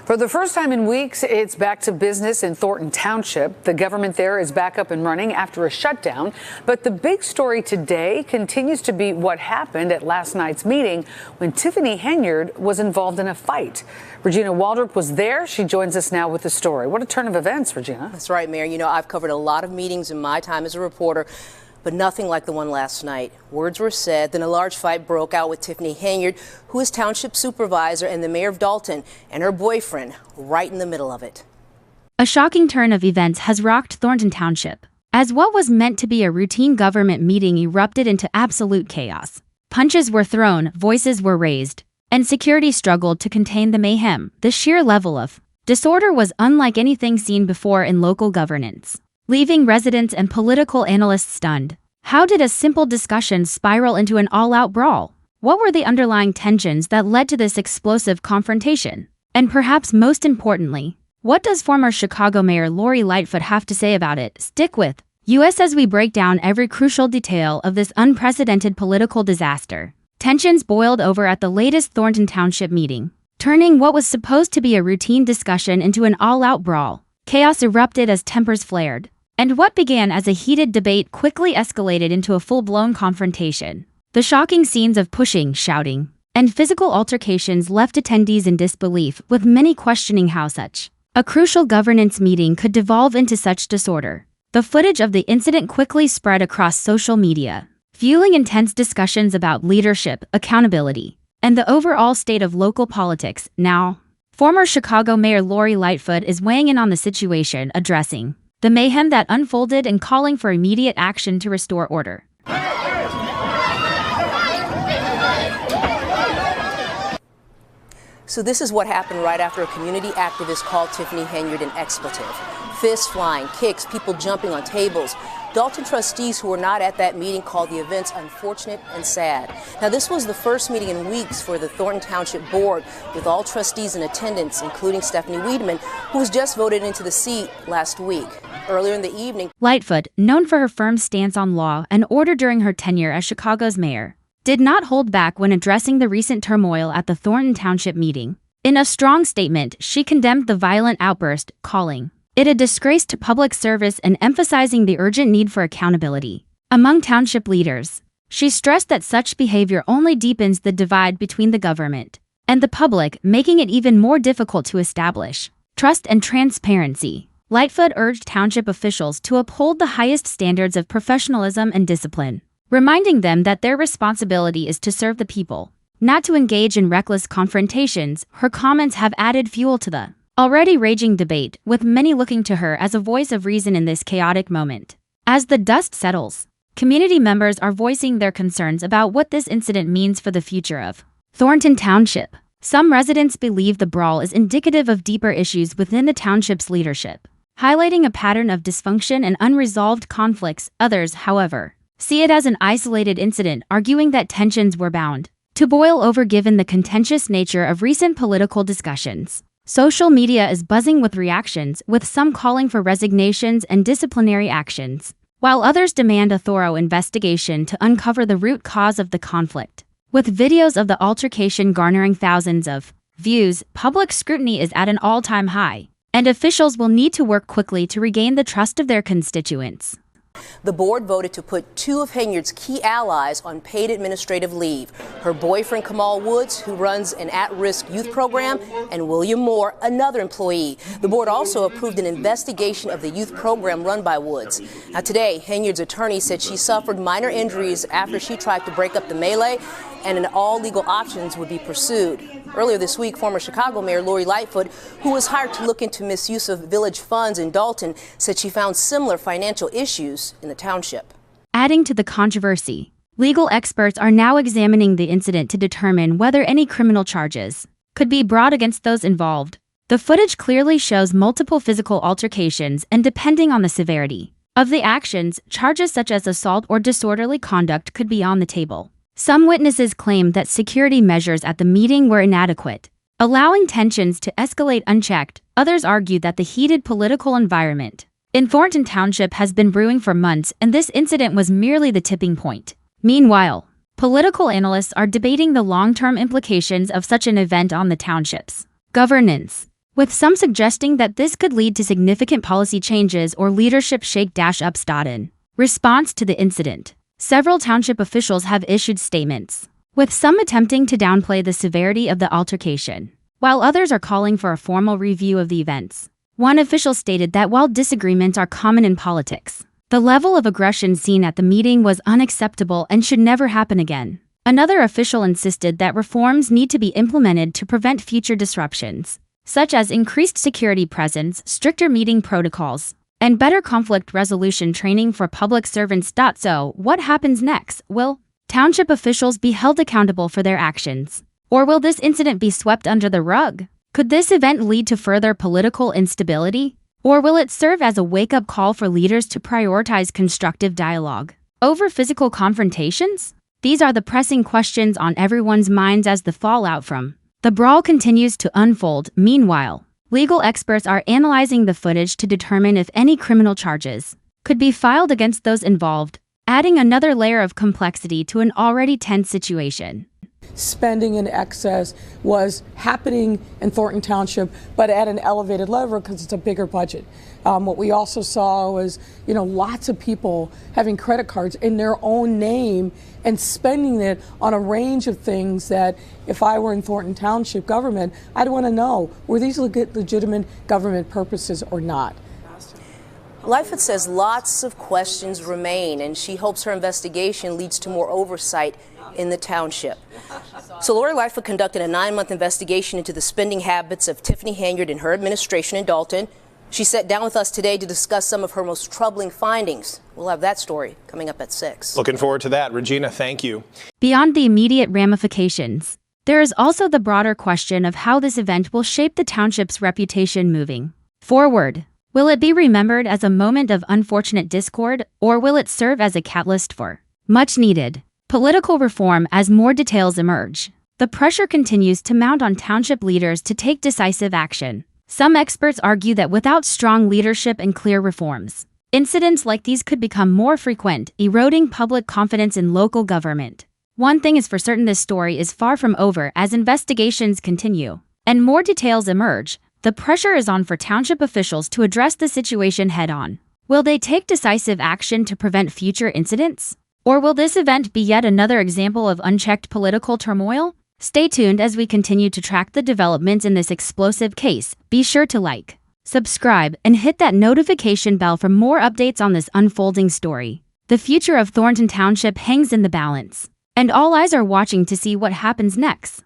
For the first time in weeks, it's back to business in Thornton Township. The government there is back up and running after a shutdown. But the big story today continues to be what happened at last night's meeting when Tiffany Henyard was involved in a fight. Regina Waldrop was there. She joins us now with the story. What a turn of events, Regina. That's right, Mayor. You know, I've covered a lot of meetings in my time as a reporter, but nothing like the one last night. Words were said, then a large fight broke out with Tiffany Henyard, who is township supervisor, and the mayor of Dalton, and her boyfriend, right in the middle of it. A shocking turn of events has rocked Thornton Township, as what was meant to be a routine government meeting erupted into absolute chaos. Punches were thrown, voices were raised, and security struggled to contain the mayhem. The sheer level of disorder was unlike anything seen before in local governance, leaving residents and political analysts stunned. How did a simple discussion spiral into an all-out brawl? What were the underlying tensions that led to this explosive confrontation? And perhaps most importantly, what does former Chicago Mayor Lori Lightfoot have to say about it? Stick with us as we break down every crucial detail of this unprecedented political disaster. Tensions boiled over at the latest Thornton Township meeting, turning what was supposed to be a routine discussion into an all-out brawl. Chaos erupted as tempers flared, and what began as a heated debate quickly escalated into a full-blown confrontation. The shocking scenes of pushing, shouting, and physical altercations left attendees in disbelief, with many questioning how such a crucial governance meeting could devolve into such disorder. The footage of the incident quickly spread across social media, fueling intense discussions about leadership, accountability, and the overall state of local politics. Now, former Chicago Mayor Lori Lightfoot is weighing in on the situation, addressing the mayhem that unfolded and calling for immediate action to restore order. So this is what happened right after a community activist called Tiffany Henyard an expletive. Fists flying, kicks, people jumping on tables. Dalton trustees who were not at that meeting called the events unfortunate and sad. Now, this was the first meeting in weeks for the Thornton Township Board, with all trustees in attendance, including Stephanie Wiedemann, who was just voted into the seat last week. Earlier in the evening, Lightfoot, known for her firm stance on law and order during her tenure as Chicago's mayor, did not hold back when addressing the recent turmoil at the Thornton Township meeting. In a strong statement, she condemned the violent outburst, calling it a disgrace to public service and emphasizing the urgent need for accountability among township leaders. She stressed that such behavior only deepens the divide between the government and the public, making it even more difficult to establish trust and transparency. Lightfoot urged township officials to uphold the highest standards of professionalism and discipline, reminding them that their responsibility is to serve the people, not to engage in reckless confrontations. Her comments have added fuel to the already raging debate, with many looking to her as a voice of reason in this chaotic moment. As the dust settles, community members are voicing their concerns about what this incident means for the future of Thornton Township. Some residents believe the brawl is indicative of deeper issues within the township's leadership, highlighting a pattern of dysfunction and unresolved conflicts. Others, however, see it as an isolated incident, arguing that tensions were bound to boil over given the contentious nature of recent political discussions. Social media is buzzing with reactions, with some calling for resignations and disciplinary actions, while others demand a thorough investigation to uncover the root cause of the conflict. With videos of the altercation garnering thousands of views, public scrutiny is at an all-time high, and officials will need to work quickly to regain the trust of their constituents. The board voted to put two of Henyard's key allies on paid administrative leave: her boyfriend Kamal Woods, who runs an at-risk youth program, and William Moore, another employee. The board also approved an investigation of the youth program run by Woods. Now today, Henyard's attorney said she suffered minor injuries after she tried to break up the melee, and all legal options would be pursued. Earlier this week, former Chicago Mayor Lori Lightfoot, who was hired to look into misuse of village funds in Dalton, said she found similar financial issues in the township. Adding to the controversy, legal experts are now examining the incident to determine whether any criminal charges could be brought against those involved. The footage clearly shows multiple physical altercations, and depending on the severity of the actions, charges such as assault or disorderly conduct could be on the table. Some witnesses claimed that security measures at the meeting were inadequate, allowing tensions to escalate unchecked. Others argued that the heated political environment in Thornton Township has been brewing for months, and this incident was merely the tipping point. Meanwhile, political analysts are debating the long-term implications of such an event on the township's governance. with some suggesting that this could lead to significant policy changes or leadership shake-ups. In response to the incident, several township officials have issued statements, with some attempting to downplay the severity of the altercation, while others are calling for a formal review of the events. One official stated that while disagreements are common in politics, the level of aggression seen at the meeting was unacceptable and should never happen again. Another official insisted that reforms need to be implemented to prevent future disruptions, such as increased security presence, stricter meeting protocols, and better conflict resolution training for public servants. So, what happens next? Will township officials be held accountable for their actions? Or will this incident be swept under the rug? Could this event lead to further political instability? Or will it serve as a wake-up call for leaders to prioritize constructive dialogue over physical confrontations? These are the pressing questions on everyone's minds as the fallout from the brawl continues to unfold. Meanwhile, legal experts are analyzing the footage to determine if any criminal charges could be filed against those involved, adding another layer of complexity to an already tense situation. Spending in excess was happening in Thornton Township, but at an elevated level because it's a bigger budget. What we also saw was, lots of people having credit cards in their own name and spending it on a range of things that if I were in Thornton Township government, I'd want to know, were these legitimate government purposes or not? Lightfoot says lots of questions remain, and she hopes her investigation leads to more oversight in the township. So Lori Lightfoot conducted a 9-month investigation into the spending habits of Tiffany Henyard and her administration in Dalton. She sat down with us today to discuss some of her most troubling findings. We'll have that story coming up at 6. Looking forward to that. Regina, thank you. Beyond the immediate ramifications, there is also the broader question of how this event will shape the township's reputation moving forward. Will it be remembered as a moment of unfortunate discord, or will it serve as a catalyst for much-needed political reform as more details emerge? The pressure continues to mount on township leaders to take decisive action. Some experts argue that without strong leadership and clear reforms, incidents like these could become more frequent, eroding public confidence in local government. One thing is for certain: this story is far from over. As investigations continue and more details emerge, the pressure is on for township officials to address the situation head-on. Will they take decisive action to prevent future incidents? Or will this event be yet another example of unchecked political turmoil? Stay tuned as we continue to track the developments in this explosive case. Be sure to like, subscribe, and hit that notification bell for more updates on this unfolding story. The future of Thornton Township hangs in the balance, and all eyes are watching to see what happens next.